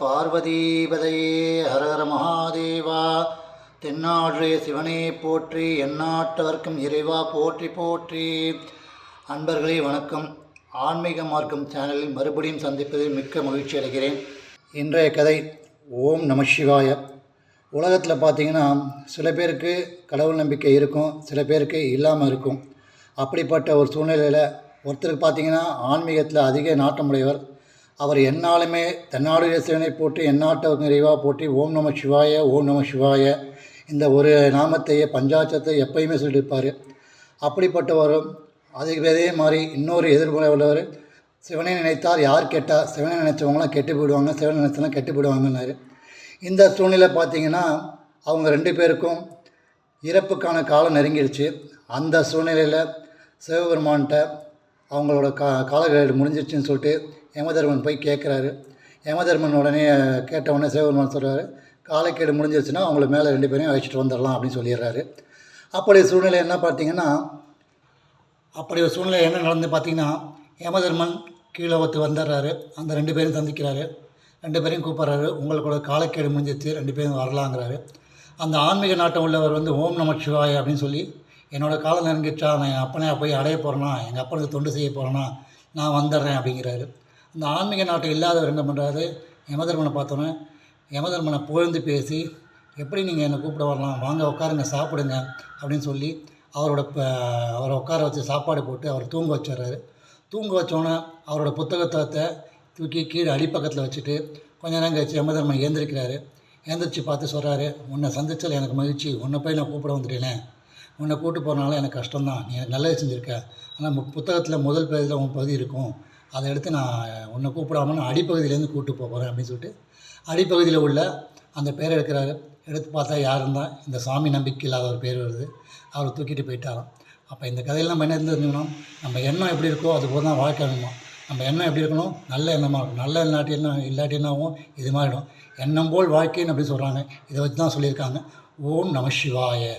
பார்வதீபதையே ஹரஹர மகாதேவா. தென்னாடுடைய சிவனே போற்றி, எந்நாட்டவர்க்கும் இறைவா போற்றி போற்றி. அன்பர்களே வணக்கம். ஆன்மீக மார்க்கம் சேனலில் மறுபடியும் சந்திப்பதில் மிக்க மகிழ்ச்சி அடைகிறேன். இன்றைய கதை ஓம் நம சிவாய. உலகத்தில் பார்த்திங்கன்னா சில பேருக்கு கடவுள் நம்பிக்கை இருக்கும், சில பேருக்கு இல்லாமல் இருக்கும். அப்படிப்பட்ட ஒரு சூழ்நிலையில் ஒருத்தருக்கு பார்த்திங்கன்னா ஆன்மீகத்தில் அதிக நாட்டமுடையவர். அவர் எந்நாளுமே தென்னாடுடைய சிவனை போற்றி, எந்நாட்டவர்க்கும் இறைவா போற்றி, ஓம் நம சிவாய ஓம் நம சிவாய இந்த ஒரு நாமத்தையே பஞ்சாட்சத்தை எப்பயுமே சொல்லியிருப்பார். அப்படிப்பட்டவரும் அதே மாதிரி இன்னொரு எதிர்மறை உள்ளவர், சிவனை நினைத்தார் யார் கேட்டால், சிவனை நினைச்சவங்களாம் கெட்டு போயிடுவாங்க, சிவனை நினைச்சவங்களாம் கெட்டு போயிடுவாங்கன்னாரு. இந்த சூழ்நிலை பார்த்திங்கன்னா அவங்க ரெண்டு பேருக்கும் இறப்புக்கான காலம் நெருங்கிடுச்சு. அந்த சூழ்நிலையில் சிவபெருமான்கிட்ட அவங்களோட காலக்கெடு முடிஞ்சிடுச்சின்னு சொல்லிட்டு யமதர்மன் போய் கேட்குறாரு. யமதர்மன் உடனே கேட்டவுடனே சிவபெருமான் சொல்கிறாரு, காலக்கெடு முடிஞ்சிருச்சுன்னா அவங்கள மேலே ரெண்டு பேரையும் அழைச்சிட்டு வந்துடலாம் அப்படின்னு சொல்லிடுறாரு. அப்படி சூழ்நிலை என்ன பார்த்தீங்கன்னா, அப்படி ஒரு சூழ்நிலை என்ன நடந்து பார்த்திங்கன்னா, யமதர்மன் கீழே ஒத்து வந்துடுறாரு. அந்த ரெண்டு பேரும் சந்திக்கிறாரு. ரெண்டு பேரையும் கூப்பிட்றாரு. உங்களுக்கூட காலக்கேடு முடிஞ்சிச்சு, ரெண்டு பேரும் வரலாங்கிறாரு. அந்த ஆன்மீக நாட்டம் உள்ளவர் ஓம் நம சிவாய அப்படின்னு சொல்லி, என்னோடய காலம் நெருங்கிச்சா, நான் என் அப்பனை போய் அடைய போகிறேன்னா, எங்கள் அப்பனுக்கு தொண்டு செய்ய போகிறேன்னா நான் வந்துடுறேன் அப்படிங்கிறாரு. அந்த ஆன்மீக நாட்டம் இல்லாதவர் என்ன பண்ணுறாரு, யமதர்மனை பார்த்தோன்னே யமதர்மனை புகழ்ந்து பேசி, எப்படி நீங்கள் என்னை கூப்பிட வரலாம், வாங்க உட்காருங்க சாப்பிடுங்க அப்படின்னு சொல்லி அவரை உட்கார வச்சு சாப்பாடு போட்டு அவர் தூங்க வச்சிடுறாரு. தூங்க வச்சோன்னே அவரோட புத்தகத்தை தூக்கி கீழே அடிப்பக்கத்தில் வச்சுட்டு கொஞ்ச நேரம் கழிச்சு யமதர்மன் எழுந்திருக்கிறாரு. எழுந்திரிச்சு பார்த்து சொல்கிறாரு, உன்னை சந்திச்சல் எனக்கு மகிழ்ச்சி, உன்னை போய் நான் கூப்பிட வந்துட்டேனே, உன்னை கூப்பிட்டு போகிறனால எனக்கு கஷ்டம்தான், நீ எனக்கு நல்லது செஞ்சுருக்க. ஆனால் புத்தகத்தில் முதல் பேஜில் உன் பகுதி இருக்கும், அதை எடுத்து நான் உன்னை கூப்பிடாமல் நான் அடிப்பகுதியிலேருந்து கூப்பிட்டு போகிறேன் அப்படின்னு சொல்லிட்டு அடிப்பகுதியில் உள்ள அந்த பேரை எடுக்கிறாரு. எடுத்து பார்த்தா யாரும் தான், இந்த சாமி நம்பிக்கை இல்லாத ஒரு பேர் வருது. அவரை தூக்கிட்டு போயிட்டாராம். அப்போ இந்த கதையில் நம்ம என்ன இருந்துருந்தோம், நம்ம எண்ணம் எப்படி இருக்கோ அது போல் தான் வாழ்க்கை வேணுமா. நம்ம எண்ணம் எப்படி இருக்கணும், நல்ல எண்ணமாக இருக்கும். நல்ல இல்லாட்டினாவும் இது மாதிரிடும். எண்ணம் போல் வாழ்க்கைன்னு அப்படி சொல்கிறாங்க. இதை வச்சு தான் சொல்லியிருக்காங்க. ஓம் நம சிவாய.